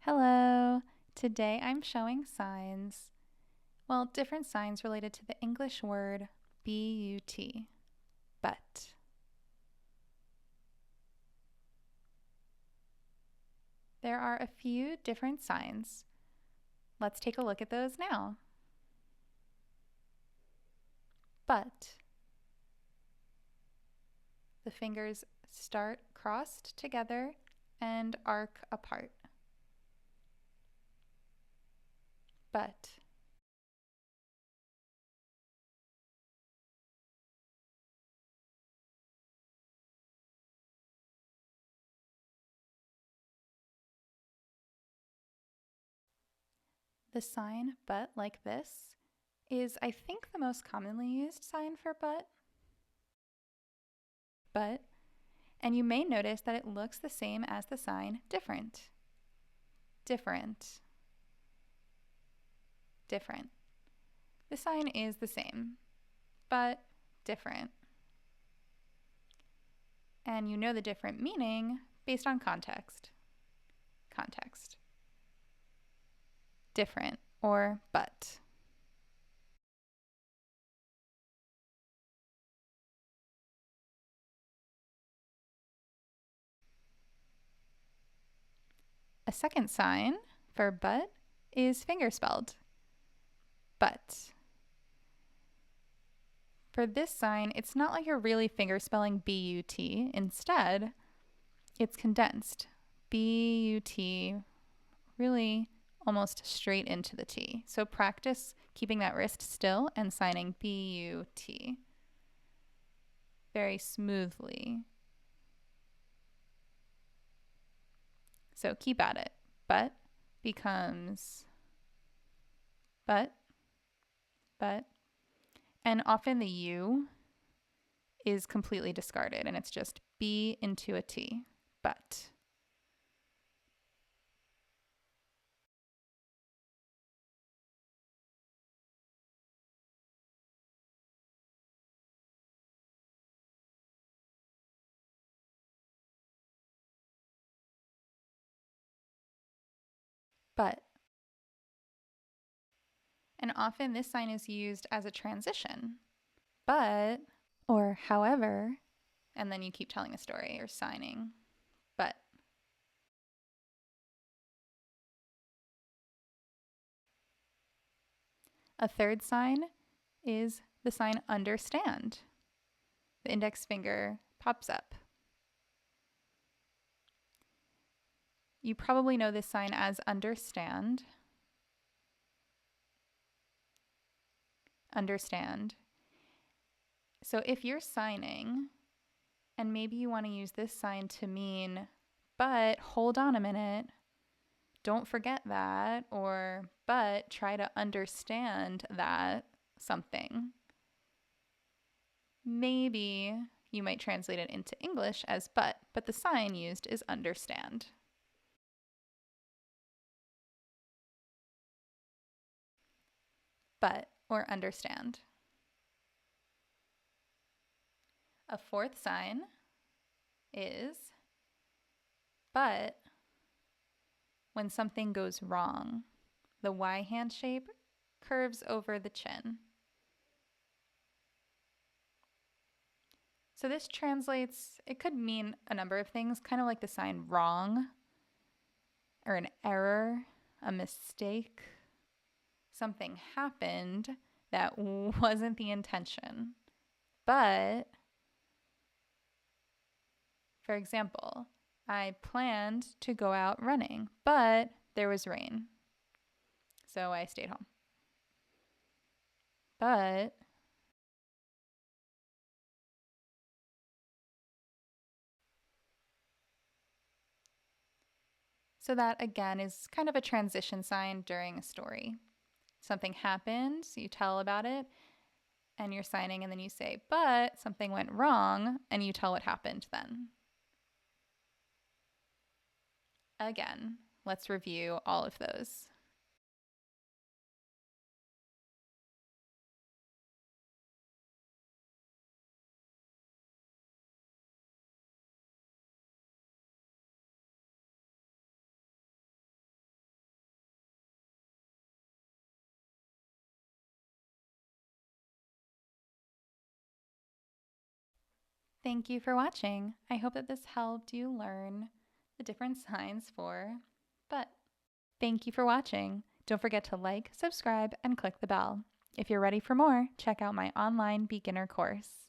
Hello! Today I'm showing signs, different signs related to the English word but, but. There are a few different signs. Let's take a look at those now. But. The fingers start crossed together and arc apart. But. The sign but like this is, I think, the most commonly used sign for but. But, and you may notice that it looks the same as the sign different. Different. Different. The sign is the same, but different. And you know the different meaning based on context. Context. Different or but. A second sign for but is fingerspelled. But. For this sign, it's not like you're really fingerspelling B-U-T. Instead, it's condensed. B-U-T, really almost straight into the T. So practice keeping that wrist still and signing B-U-T very smoothly. So keep at it. But becomes but. And often the U is completely discarded and it's just B into a T. But. But. And often this sign is used as a transition. But, or however, and then you keep telling a story or signing. But. A third sign is the sign understand. The index finger pops up. You probably know this sign as understand. Understand. So if you're signing, and maybe you want to use this sign to mean, but hold on a minute, don't forget that, or but try to understand that something. Maybe you might translate it into English as but the sign used is understand. But or understand. A fourth sign is but when something goes wrong. The Y hand shape curves over the chin. So this translates, it could mean a number of things, kind of like the sign wrong, or an error, a mistake. Something happened that wasn't the intention. But, for example, I planned to go out running, but there was rain. So I stayed home. But so that again is kind of a transition sign during a story. Something happened, so you tell about it, and you're signing, and then you say, but something went wrong, and you tell what happened then. Again, let's review all of those. Thank you for watching. I hope that this helped you learn the different signs for but. Thank you for watching. Don't forget to like, subscribe, and click the bell. If you're ready for more, check out my online beginner course.